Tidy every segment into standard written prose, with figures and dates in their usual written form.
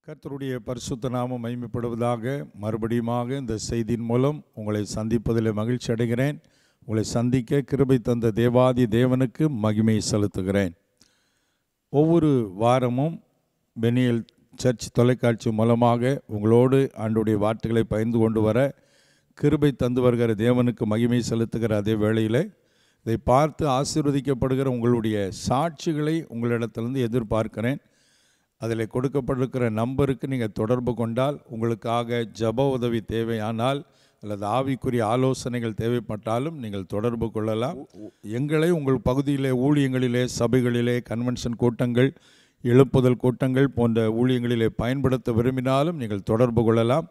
கர்த்தருடைய பரிசுத்த நாமம் மகிமைப்படுவதாக. மறுபடியுமாக இந்த செய்தியின் மூலம் உங்களை சந்திப்பதில் மகிழ்ச்சி அடைகிறேன். உங்களை சந்திக்க கிருபை தந்த தேவாதி தேவனுக்கு மகிமை செலுத்துகிறேன். ஒவ்வொரு வாரமும் பெனியல் சர்ச் தொலைக்காட்சி மூலமாக உங்களோடு ஆண்டவருடைய வார்த்தைகளை பகிர்ந்து கொண்டு வர கிருபை தந்து வருகிற தேவனுக்கு மகிமை செலுத்துகிற அதே வேளையில் இதை பார்த்து ஆசீர்வதிக்கப்படுகிற உங்களுடைய சாட்சிகளை உங்களிடத்திலிருந்து எதிர்பார்க்கிறேன். அதில் கொடுக்கப்பட்டிருக்கிற நம்பருக்கு நீங்கள் தொடர்பு கொண்டால், உங்களுக்காக ஜப உதவி தேவையானால் அல்லது ஆவிக்குரிய ஆலோசனைகள் தேவைப்பட்டாலும் நீங்கள் தொடர்பு கொள்ளலாம். எங்களை உங்கள் பகுதியிலே ஊழியங்களிலே, சபைகளிலே, கன்வென்ஷன் கூட்டங்கள், எழுப்புதல் கூட்டங்கள் போன்ற ஊழியங்களிலே பயன்படுத்த விரும்பினாலும் நீங்கள் தொடர்பு கொள்ளலாம்.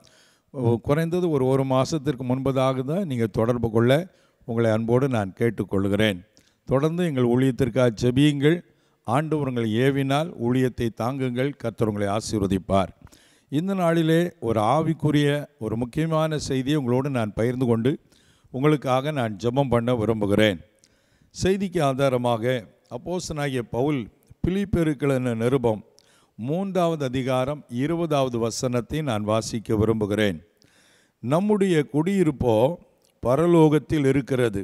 குறைந்தது ஒரு மாதத்திற்கு முன்பதாக தான் நீங்கள் தொடர்பு கொள்ள உங்களை அன்போடு நான் கேட்டுக்கொள்கிறேன். தொடர்ந்து எங்கள் ஊழியத்திற்காக ஜெபியுங்கள். ஆண்டவர் உங்களை ஏவினால் ஊழியத்தை தாங்குங்கள். கர்த்தர் உங்களை ஆசீர்வதிப்பார். இந்த நாளிலே ஒரு ஆவிக்குரிய ஒரு முக்கியமான செய்தியை உங்களோடு நான் பகிர்ந்து கொண்டு உங்களுக்காக நான் ஜெபம் பண்ண விரும்புகிறேன். செய்திக்கு ஆதாரமாக அப்போஸ்தலனாகிய பவுல் பிலிப்பியருக்கு எழுதின நிருபம் 3வது அதிகாரம் 20வது வசனத்தை நான் வாசிக்க விரும்புகிறேன். நம்முடைய குடியிருப்போ பரலோகத்தில் இருக்கிறது.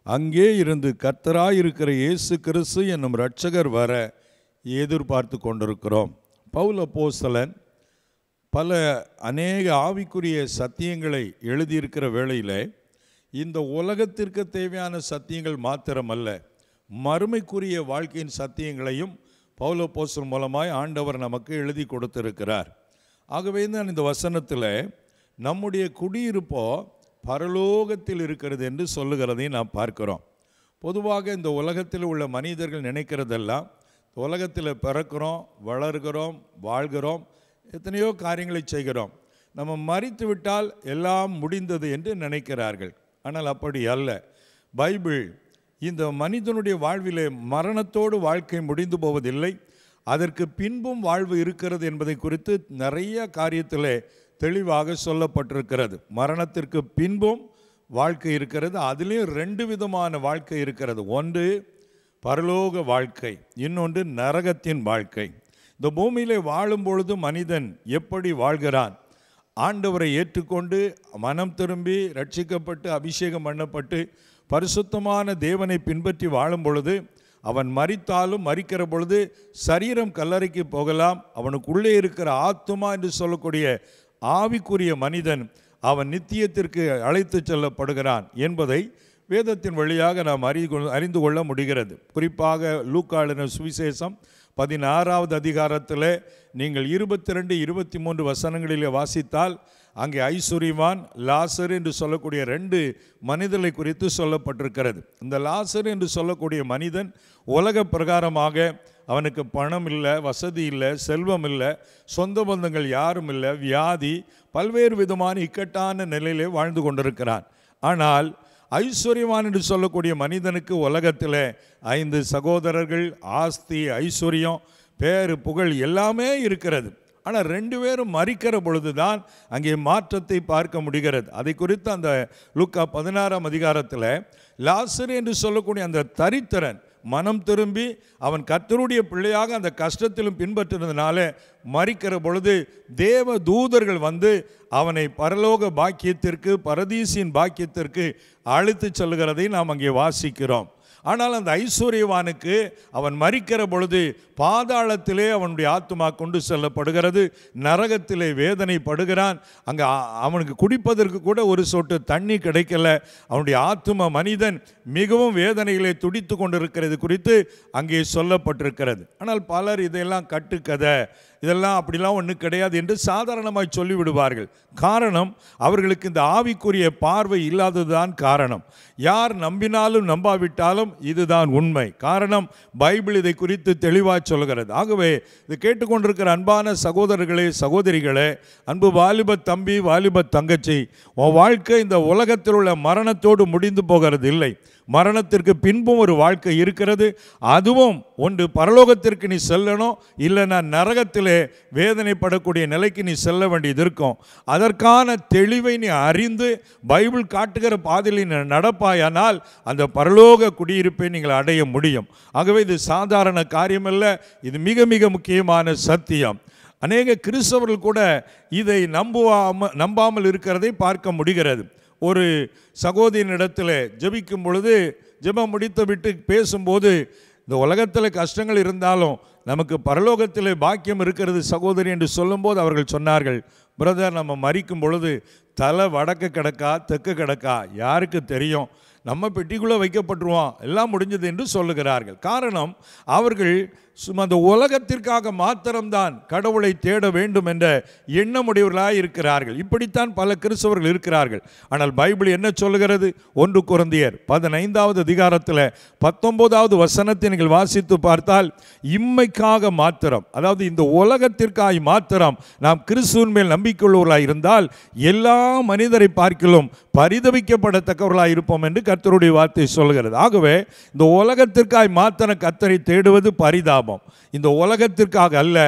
அங்கே இருந்து கர்த்தராயிருக்கிற இயேசு கிறிஸ்து என்னும் இரட்சகர் வர எதிர்பார்த்து கொண்டிருக்கிறோம். பவுல் அப்போஸ்தலன் அநேக ஆவிக்குரிய சத்தியங்களை எழுதியிருக்கிற வேளையில் இந்த உலகத்திற்கு தேவையான சத்தியங்கள் மாத்திரமல்ல, மறுமைக்குரிய வாழ்க்கையின் சத்தியங்களையும் பவுல் அப்போஸ்தலன் மூலமாய் ஆண்டவர் நமக்கு எழுதி கொடுத்திருக்கிறார். ஆகவே தான் இந்த வசனத்தில் நம்முடைய குடியிருப்போ பரலோகத்தில் இருக்கிறது என்று சொல்லுகிறதையும் நாம் பார்க்கிறோம். பொதுவாக இந்த உலகத்தில் உள்ள மனிதர்கள் நினைக்கிறதெல்லாம், உலகத்தில் பிறக்கிறோம், வளர்கிறோம், வாழ்கிறோம், எத்தனையோ காரியங்களை செய்கிறோம், நம்ம மரித்து விட்டால் எல்லாம் முடிந்தது என்று நினைக்கிறார்கள். ஆனால் அப்படி அல்ல. பைபிள் இந்த மனிதனுடைய வாழ்விலே மரணத்தோடு வாழ்க்கை முடிந்து போவதில்லை, அதற்கு பின்பும் வாழ்வு இருக்கிறது என்பதை குறித்து நிறைய காரியத்தில் தெளிவாக சொல்லப்பட்டிருக்கிறது. மரணத்திற்கு பின்பும் வாழ்க்கை இருக்கிறது. அதுலேயும் 2 விதமான வாழ்க்கை இருக்கிறது. ஒன்று பரலோக வாழ்க்கை, இன்னொன்று நரகத்தின் வாழ்க்கை. இந்த பூமியிலே வாழும் பொழுது மனிதன் எப்படி வாழ்கிறான்? ஆண்டவரை ஏற்றுக்கொண்டு மனம் திரும்பி ரட்சிக்கப்பட்டு அபிஷேகம் பண்ணப்பட்டு பரிசுத்தமான தேவனை பின்பற்றி வாழும் பொழுது, அவன் மரித்தாலும் மரிக்கிற பொழுது சரீரம் கல்லறைக்கு போகலாம். அவனுக்குள்ளே இருக்கிற ஆத்துமா என்று சொல்லக்கூடிய ஆவிக்குரிய மனிதன் அவன் நித்தியத்திற்கு அழைத்து செல்லப்படுகிறான் என்பதை வேதத்தின் வழியாக நாம் அறிந்து கொள்ள முடிகிறது. குறிப்பாக லூக்கா எழுதின சுவிசேஷம் 16வது அதிகாரத்தில் நீங்கள் 22, 23 வசனங்களிலே வாசித்தால் அங்கே ஐஸ்வர்யவான், லாசர் என்று சொல்லக்கூடிய 2 மனிதர்களை குறித்து சொல்லப்பட்டிருக்கிறது. இந்த லாசர் என்று சொல்லக்கூடிய மனிதன் உலக பிரகாரமாக அவனுக்கு பணம் இல்லை, வசதி இல்லை, செல்வம் இல்லை, சொந்த பந்தங்கள் யாரும் இல்லை, வியாதி, பல்வேறு விதமான இக்கட்டான நிலையிலே வாழ்ந்து கொண்டிருக்கிறான். ஆனால் ஐஸ்வர்யவான் என்று சொல்லக்கூடிய மனிதனுக்கு உலகத்தில் 5 சகோதரர்கள், ஆஸ்தி, ஐஸ்வர்யம், பேரு, புகழ் எல்லாமே இருக்கிறது. ஆனால் 2 பேரும் மரிக்கிற பொழுது தான் அங்கே மாற்றத்தை பார்க்க முடிகிறது. அதை குறித்து அந்த லூக்கா 16ஆம் அதிகாரத்தில் லாசர் என்று சொல்லக்கூடிய அந்த தரித்திரன் மனம் திரும்பி அவன் கர்த்தருடைய பிள்ளையாக அந்த கஷ்டத்திலும் பின்பற்றினதுனால மரிக்கிற பொழுது தேவ தூதர்கள் வந்து அவனை பரலோக பாக்கியத்திற்கு, பரதீசின் பாக்கியத்திற்கு அழைத்து செல்கிறதை நாம் அங்கே வாசிக்கிறோம். ஆனால் அந்த ஐஸ்வர்யவானுக்கு அவன் மரிக்கிற பொழுது பாதாளத்திலே அவனுடைய ஆத்துமா கொண்டு செல்லப்படுகிறது, நரகத்திலே வேதனைப்படுகிறான். அங்கே அவனுக்கு குடிப்பதற்கு கூட ஒரு சொட்டு தண்ணி கிடைக்கல. அவனுடைய ஆத்தும மனிதன் மிகவும் வேதனைகளை துடித்து கொண்டிருக்கிறது குறித்து அங்கே சொல்லப்பட்டிருக்கிறது. ஆனால் பலர் இதையெல்லாம் கட்டுக்கதை, இதெல்லாம் அப்படிலாம் ஒன்றும் கிடையாது என்று சாதாரணமாய் சொல்லிவிடுவார்கள். காரணம், அவர்களுக்கு இந்த ஆவிக்குரிய பார்வை இல்லாததுதான் காரணம். யார் நம்பினாலும் நம்பாவிட்டாலும் இதுதான் உண்மை. காரணம், பைபிள் இதை குறித்து தெளிவாக சொல்கிறது. ஆகவே இது கேட்டுக்கொண்டிருக்கிற அன்பான சகோதரர்களே, சகோதரிகளே, அன்பு வாலிப தம்பி, வாலிப தங்கச்சி, உன் வாழ்க்கை இந்த உலகத்தில் உள்ள மரணத்தோடு முடிந்து போகிறது இல்லை. மரணத்திற்கு பின்பும் ஒரு வாழ்க்கை இருக்கிறது. அதுவும் ஒன்று பரலோகத்திற்கு நீ செல்லணும், இல்லைன்னா நரகத்திலே வேதனைப்படக்கூடிய நிலைக்கு நீ செல்ல வேண்டியது இருக்கும். அதற்கான தெளிவை நீ அறிந்து பைபிள் காட்டுகிற பாதையில் நீ நடப்பாயானால் அந்த பரலோக குடியிருப்பை நீங்கள் அடைய முடியும். ஆகவே இது சாதாரண காரியமல்ல, இது மிக மிக முக்கியமான சத்தியம். அநேக கிறிஸ்தவர்கள் கூட இதை நம்பாமல் இருக்கிறதை பார்க்க முடிகிறது. ஒரு சகோதரியினிடத்தில் ஜெபிக்கும் பொழுது ஜெபம் முடித்து விட்டு பேசும்போது, இந்த உலகத்தில் கஷ்டங்கள் இருந்தாலும் நமக்கு பரலோகத்தில் பாக்கியம் இருக்கிறது சகோதரி என்று சொல்லும்போது அவர்கள் சொன்னார்கள், பிரதர், நம்ம மரிக்கும் பொழுது தலை வடக்கு கிடக்கா தெற்கு கிடக்கா யாருக்கு தெரியும், நம்ம பெட்டிக்குள்ளே வைக்கப்பட்டுருவோம், எல்லாம் முடிஞ்சது என்று சொல்லுகிறார்கள். காரணம், அவர்கள் சும்மா அந்த உலகத்திற்காக மாத்திரம்தான் கடவுளை தேட வேண்டும் என்ற எண்ணமுடையவர்களாக இருக்கிறார்கள். இப்படித்தான் பல கிறிஸ்தவர்கள் இருக்கிறார்கள். ஆனால் பைபிள் என்ன சொல்லுகிறது? 1 கொரிந்தியர் 15வது அதிகாரத்தில் 19வது வசனத்தை நீங்கள் வாசித்து பார்த்தால், இம்மைக்காக மாத்திரம், அதாவது இந்த உலகத்திற்காக மாத்திரம் நாம் கிறிஸ்துவின் மேல் நம்பிக்கையுள்ளவர்களாக இருந்தால் எல்லா மனிதரை பார்க்கிலும் பரிதவிக்கப்படத்தக்கவர்களாக இருப்போம் என்று கர்த்தருடைய வார்த்தை சொல்கிறது. ஆகவே இந்த உலகத்திற்காக மாத்திரம் கர்த்தரை தேடுவது பரிதாபம். இந்த உலகத்திற்காக அல்ல,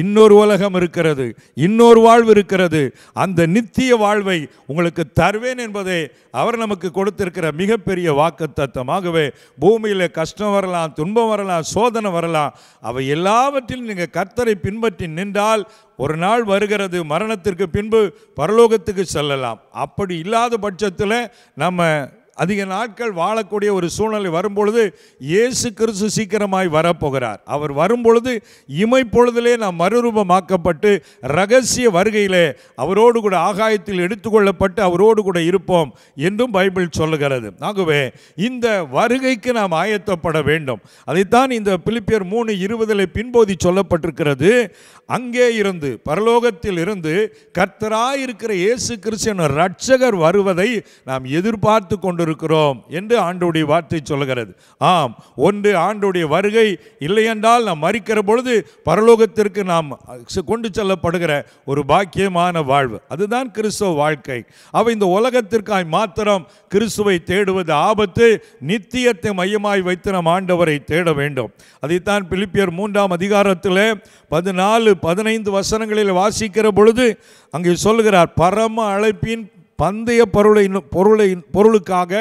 இன்னொரு உலகம் இருக்கிறது, இன்னொரு வாழ்வு இருக்கிறது. அந்த நித்திய வாழ்வை உங்களுக்கு தருவேன் என்பதே அவர் நமக்கு கொடுத்திருக்கிற மிகப்பெரிய வாக்குத்தத்தம். ஆகவே பூமியில் கஷ்டம் வரலாம், துன்பம் வரலாம், சோதனை வரலாம், அவை எல்லாவற்றிலும் நீங்கள் கர்த்தரை பின்பற்றி நின்றால் ஒரு நாள் வருகிறது, மரணத்திற்கு பின்பு பரலோகத்துக்கு செல்லலாம். அப்படி இல்லாத பட்சத்தில் நம்ம அதிக நாட்கள் வாழக்கூடிய ஒரு சூழ்நிலை வரும்பொழுது இயேசு கிறிஸ்து சீக்கிரமாய் வரப்போகிறார். அவர் வரும்பொழுது இமைப்பொழுதிலே நாம் மறுரூபமாக்கப்பட்டு ரகசிய வருகையிலே அவரோடு கூட ஆகாயத்தில் எடுத்துக்கொள்ளப்பட்டு அவரோடு கூட இருப்போம் என்றும் பைபிள் சொல்லுகிறது. ஆகவே இந்த வருகைக்கு நாம் ஆயத்தப்பட வேண்டும். அதைத்தான் இந்த பிலிப்பியர் 3:20 பின்போதி சொல்லப்பட்டிருக்கிறது. அங்கே இருந்து, பரலோகத்தில் இருந்து கர்த்தராயிருக்கிற இயேசு கிறிஸ்து ரட்சகர் வருவதை நாம் எதிர்பார்த்து கொண்டிருக்கிறோம் என்று ஆண்டவருடைய வார்த்தை சொல்லுகிறது. ஆம், ஒன்று ஆண்டவருடைய வருகை, இல்லையென்றால் நாம் மரிக்கிற பொழுது பரலோகத்திற்கு நாம் கொண்டு செல்லப்படுகிற ஒரு பாக்கியமான வாழ்வு, அதுதான் கிறிஸ்துவ வாழ்க்கை. அவை இந்த உலகத்திற்காய் மாத்திரம் கிறிஸ்துவை தேடுவது ஆபத்து. நித்தியத்தை மையமாய் வைத்து நாம் ஆண்டவரை தேட வேண்டும். அதைத்தான் பிலிப்பியர் 3ஆம் அதிகாரத்தில் 14-15 வசனங்களில் வாசிக்கிற பொழுது அங்கே சொல்லுகிறார், பரம அழைப்பின் பந்தய பொருளுக்காக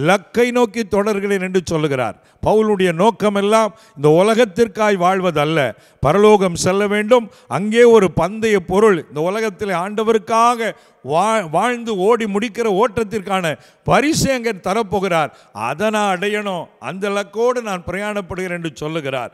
லக்கை நோக்கி தொடர்கிறேன் என்று சொல்லுகிறார். பவுலுடைய நோக்கமெல்லாம் இந்த உலகத்திற்காய் வாழ்வதல்ல, பரலோகம் செல்ல வேண்டும். அங்கே ஒரு பந்தய பொருள், இந்த உலகத்தில் ஆண்டவருக்காக வாழ்ந்து ஓடி முடிக்கிற ஓட்டத்திற்கான பரிசு அங்கே தரப்போகிறார். அதை நான் அடையணும், அந்த லக்கோடு நான் பிரயாணப்படுகிறேன் என்று சொல்லுகிறார்.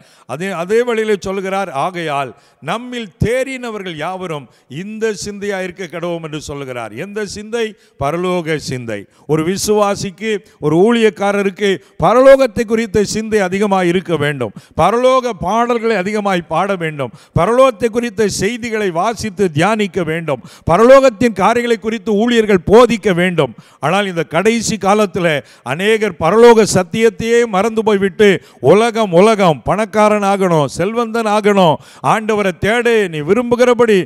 அதே வழியில் சொல்லுகிறார், ஆகையால் நம்மில் தேறினவர்கள் யாவரும் இந்த சிந்தையாக இருக்க கடவோம் என்று சொல்லுகிறார். எந்த சிந்தை? பரலோக சிந்தை. ஒரு விசுவாசிக்கு, ஒரு ஊழியக்காரருக்கு பரலோகத்தை குறித்த சிந்தை அதிகமாக இருக்க வேண்டும். பரலோக பாடல்களை அதிகமாய் பாட வேண்டும். பரலோகத்தை குறித்த செய்திகளை வாசித்து தியானிக்க வேண்டும். பரலோகத்தின் காரியங்களை குறித்து ஊழியர்கள் போதிக்க வேண்டும். ஆனால் இந்த கடைசி காலத்தில் அநேகர் பரலோக சத்தியத்தையே மறந்து போய்விட்டு உலகம் பணக்காரன் ஆகணும், செல்வந்தன் ஆகணும், ஆண்டவரை தேடு, நீ விரும்புகிறபடி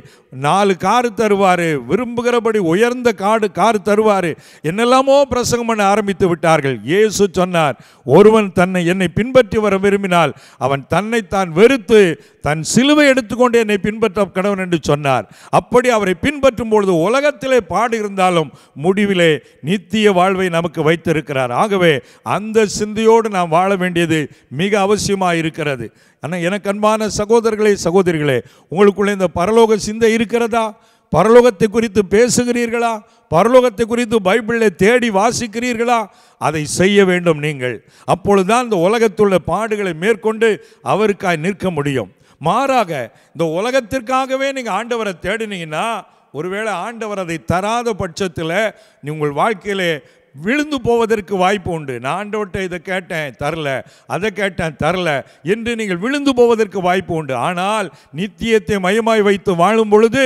4 கார் தருவார், விரும்புகிறபடி உயர்ந்த கார் தருவார், என்னெல்லாமோ பிரசங்கம் பண்ண ஆரம்பித்து விட்டார்கள். இயேசு சொன்னார், ஒருவன் என்னை பின்பற்றி வர விரும்பினால் அவன் தன்னை தான் வெறுத்து தன் சிலுவை எடுத்துக்கொண்டு என்னை பின்பற்ற கடவன் என்று சொன்னார். அப்படி அவரை பின்பற்றும் பொழுது உலகத்திலே பாடு இருந்தாலும் முடிவிலே நித்திய வாழ்வை நமக்கு வைத்திருக்கிறார். ஆகவே அந்த சிந்தையோடு நாம் வாழ வேண்டியது மிக அவசியமாக இருக்கிறது. ஆனால் எனக்கு அன்பான சகோதரர்களே, சகோதரிகளே, உங்களுக்குள்ளே இந்த பரலோக சிந்தை இருக்கிறதா? பரலோகத்தை குறித்து பேசுகிறீர்களா? பரலோகத்தை குறித்து பைபிளில் தேடி வாசிக்கிறீர்களா? அதை செய்ய வேண்டும் நீங்கள். அப்பொழுதுதான் இந்த உலகத்துள்ள பாடுகளை மேற்கொண்டு அவருக்காய் நிற்க முடியும். மாறாக இந்த உலகத்திற்காகவே நீங்கள் ஆண்டவரை தேடினீங்கன்னா, ஒருவேளை ஆண்டவர் அதை தராத பட்சத்தில் உங்கள் வாழ்க்கையிலே விழுந்து போவதற்கு வாய்ப்பு உண்டு. நான் ஆண்டவர்கிட்ட இதை கேட்டேன் தரல, அதை கேட்டேன் தரல என்று நீங்கள் விழுந்து போவதற்கு வாய்ப்பு உண்டு. ஆனால் நித்தியத்தை மையமாய் வைத்து வாழும் பொழுது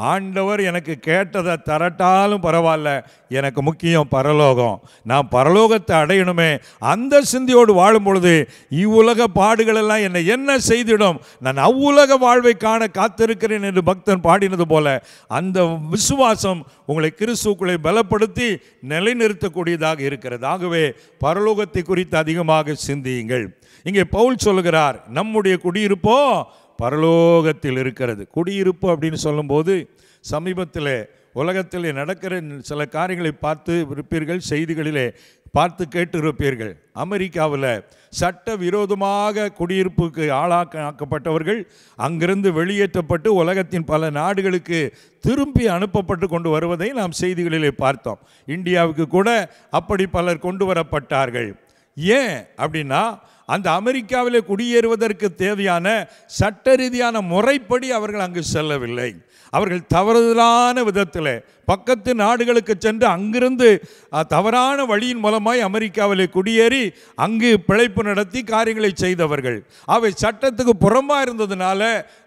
ஆண்டவர் எனக்கு கேட்டதை தரட்டாலும் பரவாயில்ல, எனக்கு முக்கியம் பரலோகம், நான் பரலோகத்தை அடையணுமே, அந்த சிந்தையோடு வாழும் பொழுது இவ்வுலக பாடுகளெல்லாம் என்னை என்ன செய்திடும், நான் அவ்வுலக வாழ்வை காண காத்திருக்கிறேன் என்று பக்தன் பாடினது போல அந்த விசுவாசம் உங்களை கிறிஸ்துவுக்குள்ளே பலப்படுத்தி நிலைநிறுத்தக்கூடியதாக இருக்கிறது. ஆகவே பரலோகத்தை குறித்து அதிகமாக சிந்தியுங்கள். இங்கே பவுல் சொல்லுகிறார், நம்முடைய குடியிருப்போ பரலோகத்தில் இருக்கிறது. குடியிருப்பு அப்படின்னு சொல்லும்போது சமீபத்தில் உலகத்தில் நடக்கிற சில காரியங்களை பார்த்து இருப்பீர்கள். செய்திகளிலே பார்த்து கேட்டிருப்பீர்கள். அமெரிக்காவில் சட்டவிரோதமாக குடியிருப்புக்கு ஆளாக்கப்பட்டவர்கள் அங்கிருந்து வெளியேற்றப்பட்டு உலகத்தின் பல நாடுகளுக்கு திரும்பி அனுப்பப்பட்டு கொண்டு வருவதை நாம் செய்திகளிலே பார்த்தோம். இந்தியாவுக்கு கூட அப்படி பலர் கொண்டு வரப்பட்டார்கள். ஏன் அப்படின்னா, அந்த அமெரிக்காவிலே குடியேறுவதற்கு தேவையான சட்ட ரீதியான முறைப்படி அவர்கள் அங்கு செல்லவில்லை. அவர்கள் தவறுதலான விதத்தில் பக்கத்து நாடுகளுக்கு சென்று அங்கிருந்து தவறான வழியின் மூலமாய் அமெரிக்காவிலே குடியேறி அங்கு பிழைப்பு நடத்தி காரியங்களை செய்தவர்கள். அவை சட்டத்துக்கு புறம்பாக இருந்ததுனால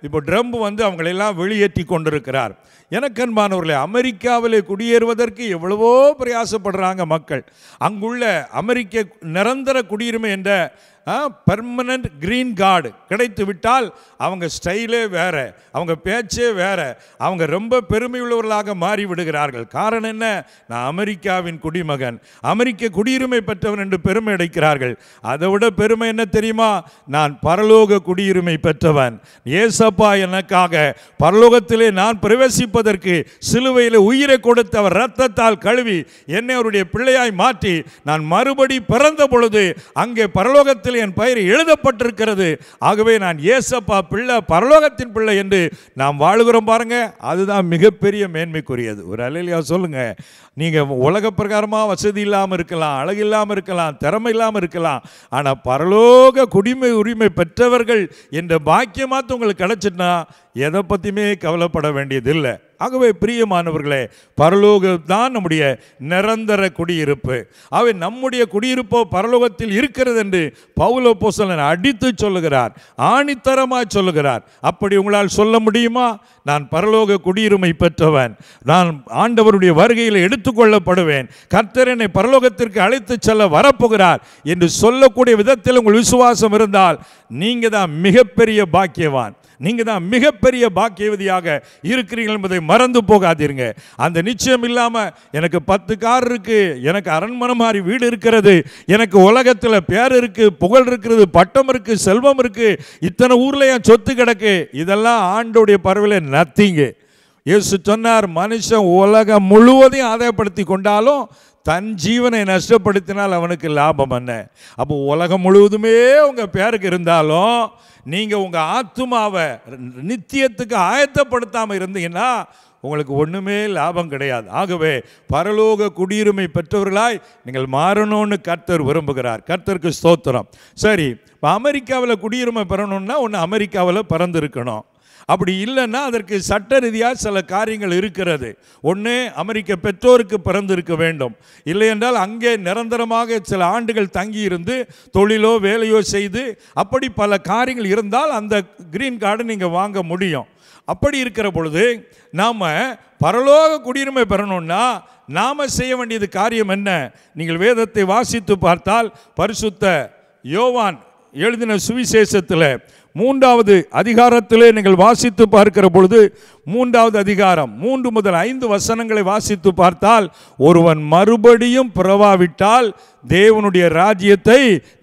இப்போ ட்ரம்ப் அவங்களெல்லாம் வெளியேற்றி கொண்டிருக்கிறார். எனக்கு அன்பானவர்களே, அமெரிக்காவிலே குடியேறுவதற்கு எவ்வளவோ பிரயாசப்படுறாங்க மக்கள். அங்குள்ள அமெரிக்க நிரந்தர குடியுரிமை என்ற பெர்மனன்ட் கிரீன் கார்டு கிடைத்து விட்டால் அவங்க ஸ்டைலே வேற, அவங்க பேச்சே வேற, அவங்க ரொம்ப பெருமை உள்ளவர்களாக மாறி விடுகிறார்கள். காரணம் என்ன? நான் அமெரிக்காவின் குடிமகன், அமெரிக்க குடியுரிமை பெற்றவன் என்று பெருமை அடைக்கிறார்கள். அதை விட பெருமை என்ன தெரியுமா? நான் பரலோக குடியுரிமை பெற்றவன். ஏசப்பா எனக்காக பரலோகத்திலே நான் பிரவேசிப்பதற்கு சிலுவையில் உயிரை கொடுத்து அவர் இரத்தத்தால் கழுவி என்னை அவருடைய பிள்ளையாய் மாற்றி நான் மறுபடி பிறந்த பொழுது அங்கே பரலோகத்தில் என் பெயர் எழுதப்பட்டிருக்கிறது. ஆகவே நான் ஏசப்பா பிள்ளை, பரலோகத்தின் பிள்ளை என்று நாம் வாழுகிறோம் பாருங்க. அதுதான் மிகப்பெரிய மேன்மைக்குரியது. ஒரு அல்லேலூயா சொல்லுங்க. நீங்கள் உலக பிரகாரமாக வசதி இல்லாமல் இருக்கலாம், அழகு இல்லாமல் இருக்கலாம், திறமை இல்லாமல் இருக்கலாம், ஆனால் பரலோக குடிமை உரிமை பெற்றவர்கள் என்ற பாக்கியமாத்து உங்களுக்கு கிடைச்சிட்டுனா எதை பற்றியுமே கவலைப்பட வேண்டியதில்லை. ஆகவே பிரியமானவர்களே, பரலோகம் தான் நம்முடைய நிரந்தர குடியிருப்பு. அவை நம்முடைய குடியிருப்போ பரலோகத்தில் இருக்கிறது என்று பவுல் அப்போஸ்தலன் அடித்து சொல்லுகிறார், ஆணித்தரமாய் சொல்லுகிறார். அப்படி உங்களால் சொல்ல முடியுமா? நான் பரலோக குடியுரிமை பெற்றவன், நான் ஆண்டவருடைய வருகையில் எடுத்துக்கொள்ளப்படுவேன், கர்த்தர் என்னை பரலோகத்திற்கு அழைத்து செல்ல வரப்போகிறார் என்று சொல்லக்கூடிய விதத்தில் உங்கள் விசுவாசம் இருந்தால் நீங்கள் தான் மிகப்பெரிய பாக்கியவான், நீங்கள் தான் மிகப்பெரிய பாக்கியவதியாக இருக்கிறீர்கள் என்பதை மறந்து போகாதீருங்க. அந்த நிச்சயம் இல்லாமல் எனக்கு 10 கார் இருக்கு, எனக்கு அரண்மனை மாதிரி வீடு இருக்கிறது, எனக்கு உலகத்தில் பேர் இருக்கு, புகழ் இருக்கிறது, பட்டம் இருக்கு, செல்வம் இருக்கு, இத்தனை ஊர்ல என் சொத்து கிடக்கு, இதெல்லாம் ஆண்டோடைய பரவில நத்திங்க. இயேசு சொன்னார், மனுஷன் உலகம் முழுவதையும் ஆதாயப்படுத்தி கொண்டாலும் தன் ஜீவனை நஷ்டப்படுத்தினால் அவனுக்கு லாபம் என்ன? அப்போ உலகம் முழுவதுமே உங்கள் பேருக்கு இருந்தாலும் நீங்கள் உங்கள் ஆத்துமாவை நித்தியத்துக்கு ஆயத்தப்படுத்தாமல் இருந்தீங்கன்னா உங்களுக்கு ஒன்றுமே லாபம் கிடையாது. ஆகவே பரலோக குடியுரிமை பெற்றவர்களாய் நீங்கள் மாறணும்னு கர்த்தர் விரும்புகிறார். கர்த்தருக்கு ஸ்தோத்திரம். சரி, இப்போ அமெரிக்காவில் குடியுரிமை பெறணும்னா ஒன்று அமெரிக்காவில் பிறந்திருக்கணும். அப்படி இல்லைன்னா அதற்கு சட்ட ரீதியாக சில காரியங்கள் இருக்கிறது. ஒன்று, அமெரிக்க பெற்றோருக்கு பிறந்திருக்க வேண்டும். இல்லை என்றால் அங்கே நிரந்தரமாக சில ஆண்டுகள் தங்கி இருந்து தொழிலோ வேலையோ செய்து அப்படி பல காரியங்கள் இருந்தால் அந்த கிரீன் கார்டு நீங்கள் வாங்க முடியும். அப்படி இருக்கிற பொழுது நாம் பரலோக குடியுரிமை பெறணும்னா நாம் செய்ய வேண்டியது காரியம் என்ன? நீங்கள் வேதத்தை வாசித்து பார்த்தால் பரிசுத்த யோவான் எழுதின சுவிசேஷத்தில் 3வது அதிகாரத்திலே நீங்கள் வாசித்து பார்க்கிற பொழுது 3வது அதிகாரம் 3 முதல் 5 வசனங்களை வாசித்து பார்த்தால், ஒருவன் மறுபடியும் பிறவாவிட்டால் தேவனுடைய ராஜ்யத்தை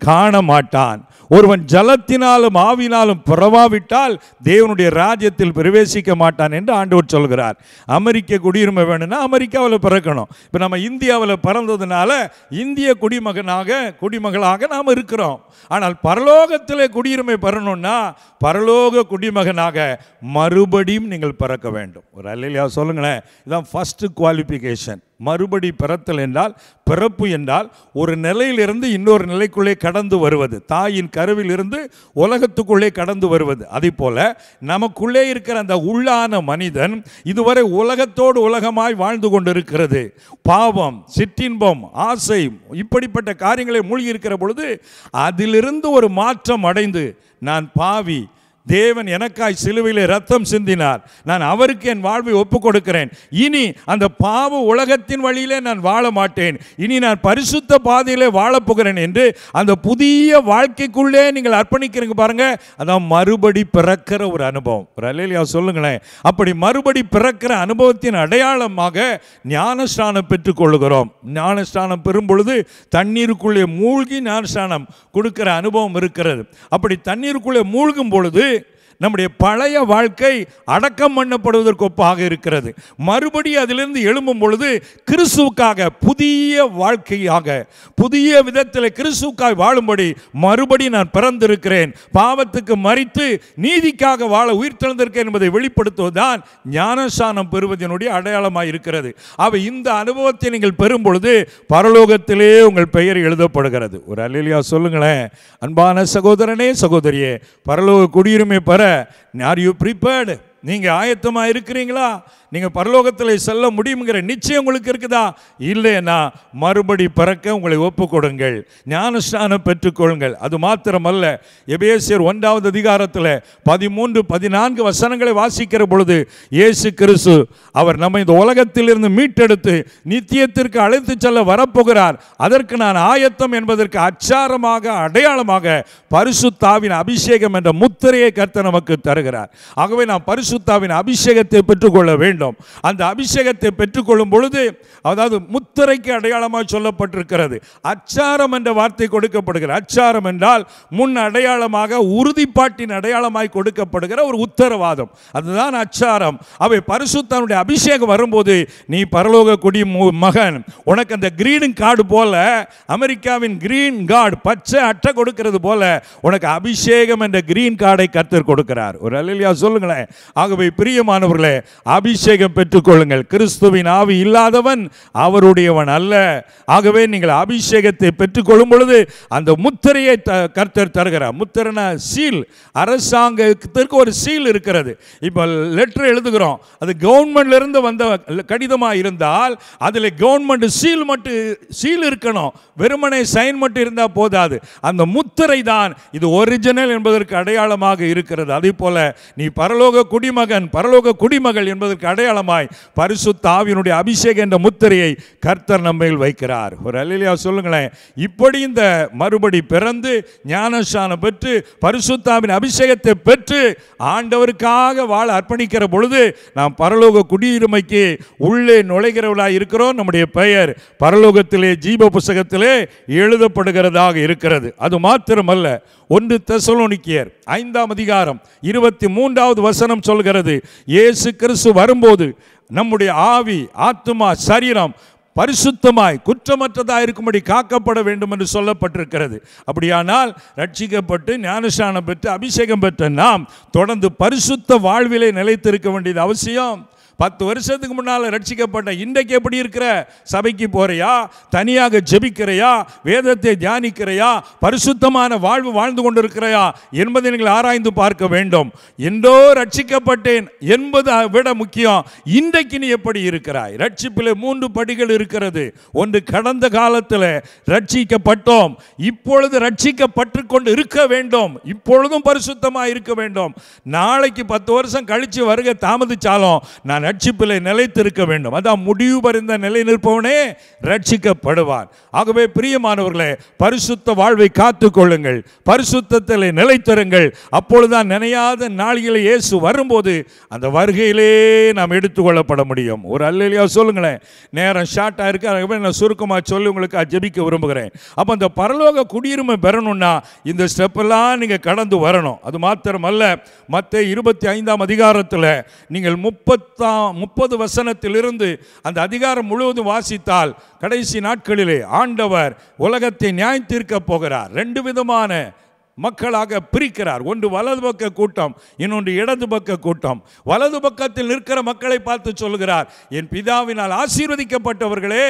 காண மாட்டான். ஒருவன் ஜலத்தினாலும் ஆவினாலும் பிறவாவிட்டால் தேவனுடைய ராஜ்யத்தில் பிரவேசிக்க மாட்டான் என்று ஆண்டவர் சொல்கிறார். அமெரிக்க குடியுரிமை வேணும்னா அமெரிக்காவில் பிறக்கணும். இப்போ நம்ம இந்தியாவில் பிறந்ததுனால இந்திய குடிமகளாக நாம் இருக்கிறோம். ஆனால் பரலோகத்தில் குடியுரிமை பெறணும்னா பரலோக குடிமகனாக மறுபடியும் நீங்கள் பிறக்க வேண்டும். ஒரு அல்லேலூயா சொல்லுங்களேன். இதுதான் ஃபர்ஸ்ட் குவாலிஃபிகேஷன். மறுபடி பிறத்தல் என்றால், பிறப்பு என்றால் ஒரு நிலையிலிருந்து இன்னொரு நிலைக்குள்ளே கடந்து வருவது, தாயின் கருவில் இருந்து உலகத்துக்குள்ளே கடந்து வருவது. அதே போல நமக்குள்ளே இருக்கிற அந்த உள்ளான மனிதன் இதுவரை உலகத்தோடு உலகமாய் வாழ்ந்து கொண்டிருக்கிறது. பாவம், சிற்றின்பம், ஆசை, இப்படிப்பட்ட காரியங்களை மூழ்கி இருக்கிற பொழுது அதிலிருந்து ஒரு மாற்றம் அடைந்து, நான் பாவி, தேவன் எனக்காய் சிலுவையிலே ரத்தம் சிந்தினார், நான் அவருக்கு என் வாழ்வை ஒப்புக் கொடுக்கிறேன், இனி அந்த பாவ உலகத்தின் வழியிலே நான் வாழ மாட்டேன், இனி நான் பரிசுத்த பாதையிலே வாழப்போகிறேன் என்று அந்த புதிய வாழ்க்கைக்குள்ளே நீங்கள் அர்ப்பணிக்கிறீங்க பாருங்க. அதான் மறுபடி பிறக்கிற ஒரு அனுபவம். ஒரு அல்லேலூயா சொல்லுங்களேன். அப்படி மறுபடி பிறக்கிற அனுபவத்தின் அடையாளமாக ஞானஸ்நானம் பெற்றுக்கொள்கிறோம். ஞானஸ்நானம் பெறும் பொழுது தண்ணீருக்குள்ளே மூழ்கி ஞானஸ்நானம் கொடுக்கிற அனுபவம் இருக்கிறது. அப்படி தண்ணீருக்குள்ளே மூழ்கும் பொழுது நம்முடைய பழைய வாழ்க்கை அடக்கம் பண்ணப்படுவதற்கு ஒப்பாக இருக்கிறது. மறுபடியும் அதிலிருந்து எழும்பும் பொழுது கிறிஸ்துவுக்காக புதிய வாழ்க்கையாக, புதிய விதத்தில் கிறிஸ்துவுக்காக வாழும்படி மறுபடி நான் பிறந்திருக்கிறேன், பாவத்துக்கு மரித்து நீதிக்காக வாழ உயிர்த்தெழுந்திருக்கேன் என்பதை வெளிப்படுத்துவதுதான் ஞானஸ்நானம் பெறுவதனுடைய அடையாளமாக இருக்கிறது. அவை இந்த அனுபவத்தை நீங்கள் பெறும் பொழுது பரலோகத்திலே உங்கள் பெயர் எழுதப்படுகிறது. ஒரு அல்லேலூயா சொல்லுங்களேன். அன்பான சகோதரனே, சகோதரியே, பரலோக குடியுரிமை பெற ஆர் யூ ப்ரிப்பேர்டு? நீங்கள் ஆயத்தமாக இருக்கிறீங்களா? நீங்கள் பரலோகத்தில் செல்ல முடியுங்கிற நிச்சயம் உங்களுக்கு இருக்குதா? இல்லைன்னா மறுபடி பிறக்க உங்களை ஒப்புக் கொடுங்கள், ஞானஸ்நானம் பெற்றுக்கொள்ளுங்கள். அது மாத்திரமல்ல, எபேசியர் 1வது அதிகாரத்தில் 13-14 வசனங்களை வாசிக்கிற பொழுது இயேசு கிறிஸ்து அவர் நம்ம இந்த உலகத்திலிருந்து மீட்டெடுத்து நித்தியத்திற்கு அழைத்து செல்ல வரப்போகிறார். அதற்கு நான் ஆயத்தம் என்பதற்கு அச்சாரமாக, அடையாளமாக பரிசுத்தாவின் அபிஷேகம் என்ற முத்திரையை கர்த்தர் நமக்கு தருகிறார். ஆகவே நாம் பரிசுத்தாவின் அபிஷேகத்தை பெற்றுக்கொள்ள வேண்டும். அந்த அபிஷேகத்தை பெற்றுக்கொள்ளும் பொழுது, அதாவது முத்திரைக்கு அடையாளமாக சொல்லப்பட்டிருக்கிறது. அச்சாரம் என்ற வார்த்தை கொடுக்கப்படுகிறது. அச்சாரம் என்றால் முன் அடையாளமாக, உறுதிப்பாட்டின் அடையாளமாய் கொடுக்கப்படுகிற ஒரு உத்தரவாதம், அதுதான் அச்சாரம். அவை பரிசுத்தனுடைய அபிஷேகம் வரும்போது நீ பரலோக குடி மகன், உனக்கு அந்த கிரீன் கார்டு போல, அமெரிக்காவின் கிரீன் கார்டு பச்சை அட்டை கொடுக்கிறது போல உனக்கு அபிஷேகம் என்ற கிரீன் கார்டை கர்த்தர் கொடுக்கிறார். ஒரு அல்லேலூயா சொல்லுங்களேன். ஆகவே பிரியமானவர்களே, அபிஷேகம் பெற்றுக்கொள்ளுங்கள். கிறிஸ்துவின் ஆவி இல்லாதவன் அவருடையவன் அல்ல. ஆகவே நீங்கள் அபிஷேகத்தை பெற்றுக்கொள்ளும் பொழுது அந்த முத்திரையை கர்த்தர் தருகிறார். முத்திரைனா சீல். அரசாங்கத்திற்கு ஒரு சீல் இருக்கிறது. இப்போ லெட்டர் எழுதுகிறோம், அது கவர்மெண்ட்ல இருந்து வந்த கடிதமாக இருந்தால் அதில் கவர்மெண்ட் சீல் இருக்கணும். வெறுமனே சைன் மட்டும் இருந்தால் போதாது. அந்த முத்திரை தான் இது ஒரிஜினல் என்பதற்கு அடையாளமாக இருக்கிறது. அதே போல நீ பரலோக குடிமகன், பரலோக குடிமகள் என்பதற்கு அடையாளமாய் பரிசுத்த ஆவியினுடைய அபிஷேகம் என்ற முத்திரையை கர்த்தர் நம்மையில் வைக்கிறார். ஒரு அல்லேலூயா சொல்லுங்களேன். இப்படி இந்த மறுபடி பிறந்து ஞானஸ்நானம் பெற்று பரிசுத்த ஆவியின் அபிஷேகத்தை பெற்று ஆண்டவருக்காக வாழ அர்ப்பணிக்கிற பொழுது நாம் பரலோக குடியுரிமைக்கு உள்ளே நுழைகிறவர்களாக இருக்கிறோம். நம்முடைய பெயர் பரலோகத்திலே ஜீவ புத்தகத்திலே எழுதப்படுகிறதாக இருக்கிறது. அது மாத்திரமல்ல, 1 தெசலோனிக்கேயர் 5ஆம் அதிகாரம் 23வது வசனம் சொல்கிறது, இயேசு கிறிஸ்து வரும்போது நம்முடைய ஆவி, ஆத்துமா, சரீரம் பரிசுத்தமாய் குற்றமற்றதாக இருக்கும்படி காக்கப்பட வேண்டும் என்று சொல்லப்பட்டிருக்கிறது. அப்படியானால் ரட்சிக்கப்பட்டு ஞானஸ்நானம் பெற்று அபிஷேகம் பெற்ற நாம் தொடர்ந்து பரிசுத்த வாழ்விலே நிலைத்திருக்க வேண்டியது அவசியம். 10 வருஷத்துக்கு முன்னால் ரட்சிக்கப்பட்ட இன்றைக்கு எப்படி இருக்கிற? சபைக்கு போறியா? தனியாக ஜெபிக்கிறையா? வேதத்தை தியானிக்கிறையா? பரிசுத்தமான வாழ்வு வாழ்ந்து கொண்டிருக்கிறையா என்பதை நீங்கள் ஆராய்ந்து பார்க்க வேண்டும். என்றோ ரட்சிக்கப்பட்டேன் என்பது விட முக்கியம், இன்றைக்கு நீ எப்படி இருக்கிறாய்? ரட்சிப்பில் 3 படிகள் இருக்கிறது. ஒன்று, கடந்த காலத்தில் ரட்சிக்கப்பட்டோம், இப்பொழுது ரட்சிக்கப்பட்டு கொண்டு இருக்க வேண்டும், இப்பொழுதும் பரிசுத்தமாக இருக்க வேண்டும். நாளைக்கு 10 வருஷம் கழித்து வருக தாமதிச்சாலும் நான் ரட்சிப்பிலே நிலைத்திருக்க வேண்டும். அதான் முடிவு பரிந்த நிலை நிற்பவனே ரட்சிக்கப்படுவான். ஆகவே பிரியமானவர்களே, பரிசுத்த வாழ்வை காத்துக் கொள்ளுங்கள், பரிசுத்தத்தில் நிலைத்திருங்கள். அப்பொழுதுதான் நினையாத நாளிலே இயேசு வரும்போது அந்த வருகையிலே நாம் எடுத்துக்கொள்ளப்பட முடியும். ஒரு அல்லேலூயா சொல்லுங்களேன். நேரம் ஷார்ட்டாக இருக்கு, ஆகவே நான் சுருக்கமாக சொல்லி உங்களுக்கு ஜெபிக்க விரும்புகிறேன். அப்போ அந்த பரலோக குடியுரிமை பெறணும்னா இந்த ஸ்டெப்பெல்லாம் நீங்கள் கடந்து வரணும். அது மாத்திரமல்ல, மத்தேயு 25ஆம் அதிகாரத்தில் நீங்கள் 30 வசனத்திலிருந்து அந்த அதிகாரம் முழுவதும் வாசித்தால் கடைசி நாட்களிலே ஆண்டவர் உலகத்தை நியாயம் தீர்க்க போகிறார். 2 விதமான மக்களாக பிரிக்கிறார். ஒன்று வலது பக்க கூட்டம், இன்னொன்று இடது பக்க கூட்டம். வலது பக்கத்தில் நிற்கிற மக்களை பார்த்து சொல்கிறார், என் பிதாவினால் ஆசீர்வதிக்கப்பட்டவர்களே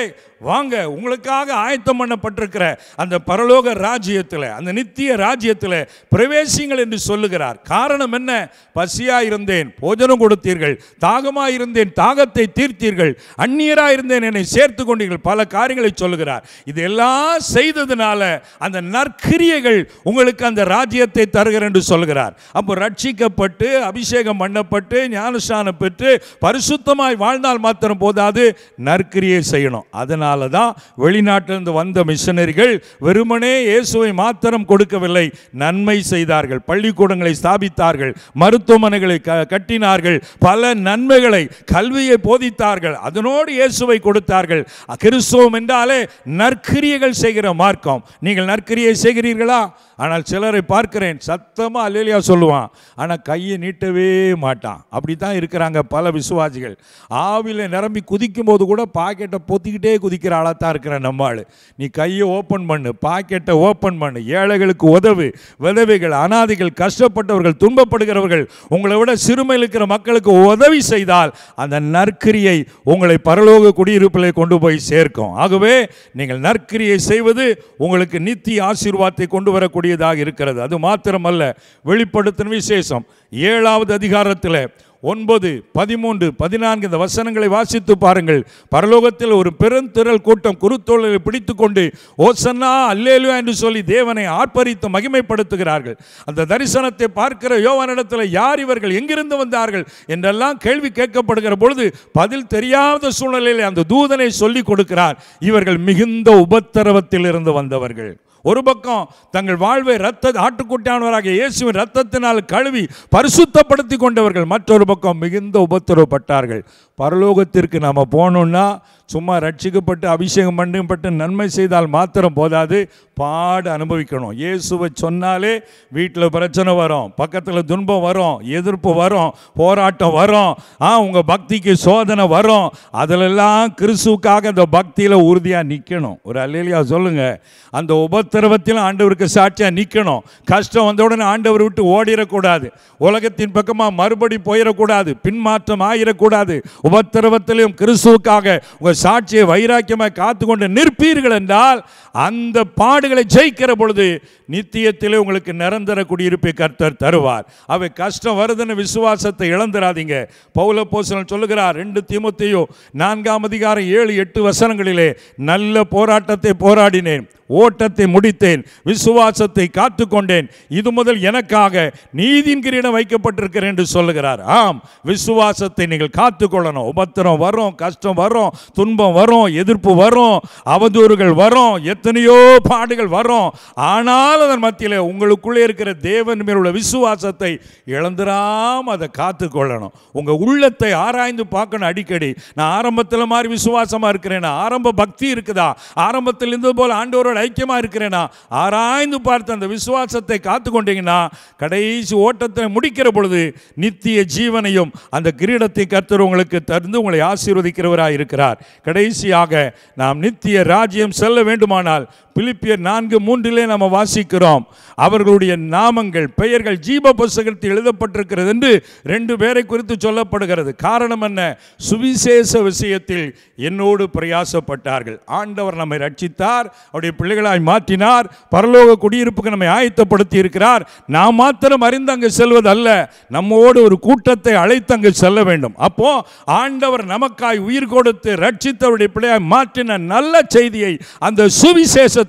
வாங்க, உங்களுக்காக ஆயத்தம் பண்ணப்பட்டிருக்கிற அந்த பரலோக ராஜ்யத்தில், அந்த நித்திய ராஜ்யத்தில் பிரவேசிங்கள் என்று சொல்லுகிறார். காரணம் என்ன? பசியாக இருந்தேன், போஜனம் கொடுத்தீர்கள், தாகமாக இருந்தேன், தாகத்தை தீர்த்தீர்கள், அந்நியராக இருந்தேன், என்னை சேர்த்து கொண்டீர்கள், பல காரியங்களை சொல்லுகிறார். இதெல்லாம் செய்ததுனால அந்த நற்கிரியைகள் உங்களுக்கு அந்த ராஜ்யத்தை தருகிறேன் என்று சொல்கிறார். அப்போ ரட்சிக்கப்பட்டு அபிஷேகம் பண்ணப்பட்டு ஞானஸ்நானம் பெற்று பரிசுத்தமாய் வாழ்ந்தால் மாத்திரம் போதாது, நற்கிரியை செய்யணும். அதனால தான் வெளிநாட்டிலிருந்து வந்த மிஷனரிகள் வெறுமனே இயேசுவை மாத்திரம் கொடுக்கவில்லை, நன்மை செய்தார்கள், பள்ளிக்கூடங்களை ஸ்தாபித்தார்கள், மருத்துவமனைகளை கட்டினார்கள், பல நன்மைகளை, கல்வியை போதித்தார்கள், அதனோடு இயேசுவை கொடுத்தார்கள். கிறிஸ்தவம் என்றாலே நற்கிரியைகள் செய்கிற மார்க்கம். நீங்கள் நற்கிரியை செய்கிறீர்களா? ஆனால் சில சிலரை பார்க்கிறேன், சத்தமாக அல்லேலூயா சொல்லுவான், ஆனால் கையை நீட்டவே மாட்டான். அப்படி தான் இருக்கிறாங்க பல விசுவாசிகள். ஆவியில் நிரம்பி குதிக்கும் போது கூட பாக்கெட்டை பொத்திக்கிட்டே குதிக்கிற ஆளாக தான் இருக்கிற நம்ம ஆள். நீ கையை ஓப்பன் பண்ணு, பாக்கெட்டை ஓப்பன் பண்ணு, ஏழைகளுக்கு உதவு, விதவைகள், அனாதைகள், கஷ்டப்பட்டவர்கள், துன்பப்படுகிறவர்கள், உங்களை விட சிறுமையில் இருக்கிற மக்களுக்கு உதவி செய்தால் அந்த நற்கிரியை உங்களை பரலோக குடியிருப்பிலே கொண்டு போய் சேர்க்கும். ஆகவே நீங்கள் நற்கிரியை செய்வது உங்களுக்கு நித்திய ஆசீர்வாதத்தை கொண்டு வரக்கூடியதாக இருக்கிறது. அது மாத்திரமல்ல, வெளிப்படுத்தின விசேஷம் 7வது அதிகாரத்தில் 9, 13, 14 இந்த வசனங்களை வாசித்து பாருங்கள். பரலோகத்தில் ஒரு பெருந்திரள் கூட்டம் குருத்தோலை பிடித்து கொண்டு ஓசன்னா அல்லேலூயா என்று சொல்லி தேவனை ஆர்ப்பரித்து மகிமைப்படுத்துகிறார்கள். அந்த தரிசனத்தை பார்க்கிற யோவானிடத்தில் யார் இவர்கள், எங்கிருந்து வந்தார்கள் என்றெல்லாம் கேள்வி கேட்கப்படுகிற பொழுது பதில் தெரியாத சூழ்நிலையில் அந்த தூதனை சொல்லி கொடுக்கிறார், இவர்கள் மிகுந்த உபத்திரவத்தில் இருந்து வந்தவர்கள். ஒரு பக்கம் தங்கள் வாழ்வை ஆட்டுக்குட்டியானவராகிய இயேசுவின் ரத்தத்தினால் கழுவி பரிசுத்தப்படுத்தி கொண்டவர்கள், மற்றொரு பக்கம் மிகுந்த உபத்திரவப்பட்டார்கள். பரலோகத்திற்கு நாம் போகணுன்னா சும்மா ரட்சிக்கப்பட்டு அபிஷேகம் பண்ணப்பட்டு நன்மை செய்தால் மாத்திரம் போதாது, பாடு அனுபவிக்கணும். இயேசுவை சொன்னாலே வீட்டில் பிரச்சனை வரும், பக்கத்தில் துன்பம் வரும், எதிர்ப்பு வரும், போராட்டம் வரும், உங்கள் பக்திக்கு சோதனை வரும். அதிலெல்லாம் கிறிஸ்துவுக்காக அந்த பக்தியில் உறுதியாக நிற்கணும். ஒரு அல்லேலூயா சொல்லுங்கள். அந்த உபத்திரவத்திலும் ஆண்டவருக்கு சாட்சியாக நிற்கணும். கஷ்டம் வந்த உடனே ஆண்டவர் விட்டு ஓடிடக்கூடாது, உலகத்தின் பக்கமாக மறுபடி போயிடக்கூடாது, பின்மாற்றம் ஆகிடக்கூடாது. உபத்திரவத்திலும் கிறிஸ்துவுக்காக உங்கள் சாட்சியை வைராக்கியமாக காத்து கொண்டு நிற்பீர்கள் என்றால் அந்த பாடுகளை ஜெயிக்கிற பொழுது நித்தியத்திலே உங்களுக்கு நிரந்தர குடியிருப்பை கர்த்தர் தருவார். அவை கஷ்டம் வருதுன்னு விசுவாசத்தை இழந்துராதீங்க. பவுல் அப்போஸ்தலன் சொல்லுகிறார் 2 தீமோத்தேயு 4ஆம் அதிகாரம் 7-8 வசனங்களிலே, நல்ல போராட்டத்தை போராடினேன், ஓட்டத்தை முடித்தேன், விசுவாசத்தை காத்து கொண்டேன், இது முதல் எனக்காக நீதியின் கிரீடம் வைக்கப்பட்டிருக்கிறேன் என்று சொல்லுகிறார். ஆம், விசுவாசத்தை நீங்கள் காத்து கொள்ளணும். உபத்திரம் வரும், கஷ்டம் வரும், துன்பம் வரும், எதிர்ப்பு வரும், அவதூறுகள் வரும், எத்தனையோ பாடுகள் வரும். ஆனால் அதன் மத்தியில் உங்களுக்குள்ளே இருக்கிற தேவன் மேல் உள்ள விசுவாசத்தை இழந்துராம அதை காத்து கொள்ளணும். உங்கள் உள்ளத்தை ஆராய்ந்து பார்க்கணும் அடிக்கடி. நான் ஆரம்பத்தில் மாதிரி விசுவாசமாக இருக்கிறேனா, ஆரம்ப பக்தி இருக்குதா, ஆரம்பத்தில் இருந்தது போல் ஆண்டவரோட ஐக்கியமாக இருக்கிறேனா, ஆராய்ந்து பார்த்து அந்த விசுவாசத்தை காத்து கொண்டீங்கன்னா கடைசி ஓட்டத்தை முடிக்கிற பொழுது நித்திய ஜீவனையும் அந்த கிரீடத்தை கர்த்தர் உங்களுக்கு தந்து உங்களை ஆசீர்வதிக்கிறவராக இருக்கிறார். கடைசியாக நாம் நித்திய ராஜ்யம் செல்ல வேண்டுமானால் பிலிப்பியர் 4:3 நம்ம வாசிக்கிறோம், அவர்களுடைய நாமங்கள் பெயர்கள் ஜீவ புத்தகத்தில் எழுதப்பட்டிருக்கிறது என்று 2 பேரை குறித்து சொல்லப்படுகிறது. காரணம் என்ன? சுவிசேஷ விஷயத்தில் என்னோடு பிரயாசப்பட்டார்கள். ஆண்டவர் நம்மை ரட்சித்தார், அவருடைய பிள்ளைகளாய் மாற்றினார், பரலோக குடியிருப்புக்கு நம்மை ஆயத்தப்படுத்தி இருக்கிறார். நாம் மாத்திரம் அறிந்து அங்கு செல்வது அல்ல, நம்மோடு ஒரு கூட்டத்தை அழைத்து அங்கு செல்ல வேண்டும். அப்போ ஆண்டவர் நமக்காய் உயிர் கொடுத்து ரட்சித்தவருடைய பிள்ளையாய் மாற்றின நல்ல செய்தியை, அந்த சுவிசேஷத்தை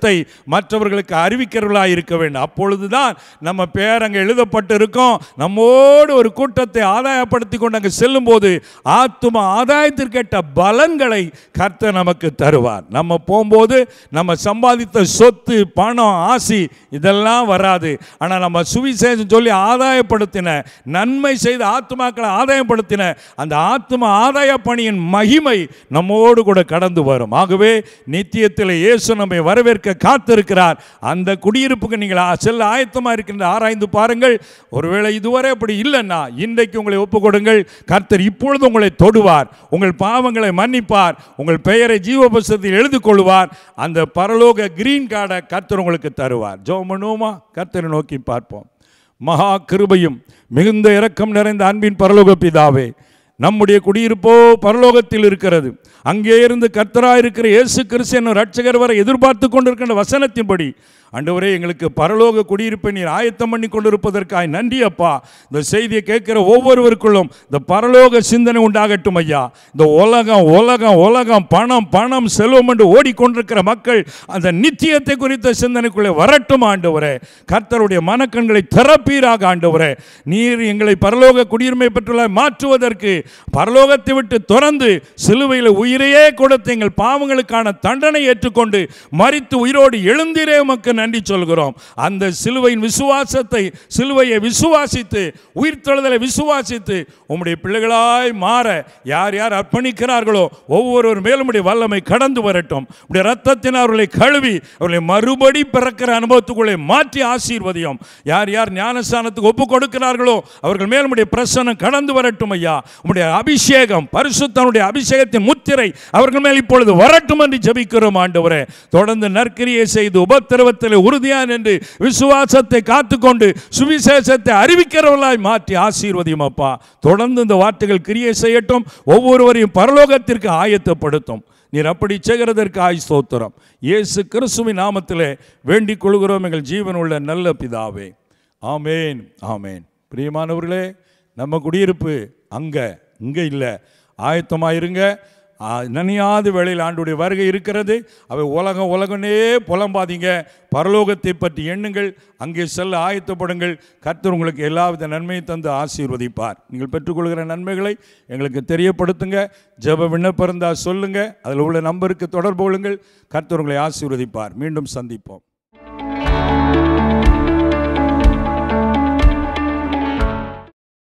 மற்றவர்களுக்கு அறிவிக்கிறவர்களாக இருக்க வேண்டும். அப்பொழுதுதான் நம்ம பேர் அங்கே எழுதப்பட்டு இருக்கும். நம்மோடு ஒரு கூட்டத்தை ஆதாயப்படுத்தி கொண்டு அங்கே செல்லும் போது ஆத்தும ஆதாயத்திற்கேற்ற பலன்களை கர்த்தர் நமக்கு தருவார். நம்ம போகும்போது நம்ம சம்பாதித்த சொத்து, பணம், ஆசி இதெல்லாம் வராது. ஆனால் நம்ம சுவிசேஷம் சொல்லி ஆதாயப்படுத்தின, நன்மை செய்த ஆத்துமாக்களை ஆதாயப்படுத்தின அந்த ஆத்தும ஆதாய பணியின் மகிமை நம்மோடு கூட கடந்து வரும். ஆகவே நித்தியத்தில் இயேசு நம்மை வரவேற்க காத்திருக்கிறார். அந்த குடியிருப்புக்கு நீங்கள் செல்ல ஆயத்தமாக இருக்கின்ற ஆராய்ந்து பாருங்கள். ஒருவேளை இதுவரை அப்படி இல்லைன்னா இன்றைக்கு உங்களை ஒப்புக் கொடுங்கள். கர்த்தர் இப்பொழுது உங்களை தொடுவார், உங்கள் பாவங்களை மன்னிப்பார், உங்கள் பெயரை ஜீவ புத்தகத்தில் எழுதி கொள்வார். அந்த பரலோக கிரீன் கார்டை கர்த்தர் உங்களுக்கு தருவார். ஜெபம் பண்ணுவோமா? கர்த்தரை நோக்கி பார்ப்போம். மகா கிருபையும் மிகுந்த இரக்கம் நிறைந்த அன்பின் பரலோக பிதாவே, நம்முடைய குடியிருப்போ பரலோகத்தில் இருக்கிறது. அங்கே இருந்து கர்த்தராயிருக்கிற இயேசு கிறிஸ்து என்னும் இரட்சகர் வரை எதிர்பார்த்து கொண்டிருக்கின்ற வசனத்தின்படி ஆண்டவரே, எங்களுக்கு பரலோக குடியிருப்பை நீர் ஆயத்தம் பண்ணி கொண்டிருப்பதற்காக நன்றி அப்பா. இந்த செய்தியை கேட்கிற ஒவ்வொருவருக்குள்ளும் இந்த பரலோக சிந்தனை உண்டாகட்டும் ஐயா. இந்த உலகம் உலகம் உலகம் பணம் பணம் செல்வம் என்று ஓடிக்கொண்டிருக்கிற மக்கள் அந்த நித்தியத்தை குறித்த சிந்தனைக்குள்ளே வரட்டும் ஆண்டவரே. கர்த்தருடைய மனக்கண்களை திறப்பீராக ஆண்டவரே. நீர் எங்களை பரலோக குடியுரிமை பெற்றுள்ள மாற்றுவதற்கு பரலோகத்தை விட்டு துறந்து சிலுவையில் உயிரையே கொடுத்து எங்கள் பாவங்களுக்கான தண்டனை ஏற்றுக்கொண்டு மரித்து உயிரோடு எழுந்திரே உமக்கு நன்றி சொல்கிறோம். அந்த சிலுவையின் விசுவாசத்தை, சிலுவையை விசுவாசித்து, உயிர்த்தெழுதலை விசுவாசித்து உம்முடைய பிள்ளைகளாய் மாற யார் யார் அர்ப்பணிக்கிறார்களோ ஒவ்வொருவர் மேலும் உடைய வல்லமை கடந்து வரட்டும். உடைய ரத்தத்தின் அவர்களை கழுவி அவர்களை மறுபடி பிறக்கிற அனுபவத்துக்குள்ளே மாற்றி ஆசீர்வதியும். யார் யார் ஞானஸ்தானத்துக்கு ஒப்பு கொடுக்கிறார்களோ அவர்கள் மேலும் உடைய பிரசன்னம் கடந்து வரட்டும் ஐயா. உம்முடைய அபிஷேகம், பரிசுத்தனுடைய அபிஷேகத்தின் முத்திரை அவர்கள் மேல் இப்பொழுது வரட்டும் என்று ஜெபிக்கிறோம் ஆண்டவரே. தொடர்ந்து நற்கிரியை செய்து உபத்திரவத்தில் உறுதியான் என்று விசுவாசத்தை காத்துக்கொண்டு சுவிசேஷத்தை அறிவிக்கிறவர்களாய் மாற்றி ஆசீர்வதியும் அப்பா. தொடர்ந்து இந்த வார்த்தைகள் கிரியை செய்யட்டும், ஒவ்வொருவரையும் பரலோகத்திற்கு ஆயத்தப்படுத்தும். நீர் அப்படி செய்கிறதற்கு ஸ்தோத்திரம். இயேசு கிறிஸ்துவின் நாமத்திலே வேண்டிக் கொள்கிறோம் எங்கள் ஜீவனுள்ள நல்ல பிதாவே. ஆமேன், ஆமேன். பிரியமானவர்களே, நம்ம குடியிருப்பு இங்கே இல்லை. ஆயத்தமாயிருங்க. நனியாத வேளையில் ஆண்டுடைய வருகை இருக்கிறது. அவை உலகனே புலம்பாதீங்க. பரலோகத்தை பற்றி எண்ணுங்கள். அங்கே செல்ல ஆயத்தப்படுங்கள். கர்த்தர் உங்களுக்கு எல்லாவித நன்மையை தந்து ஆசீர்வதிப்பார். நீங்கள் பெற்றுக்கொள்கிற நன்மைகளை எங்களுக்கு தெரியப்படுத்துங்க. ஜெப விண்ணப்பம் இருந்தால் சொல்லுங்கள். அதில் உள்ள நம்பருக்கு தொடர்பு கொள்ளுங்கள். கர்த்தர் உங்களை ஆசீர்வதிப்பார். மீண்டும் சந்திப்போம்.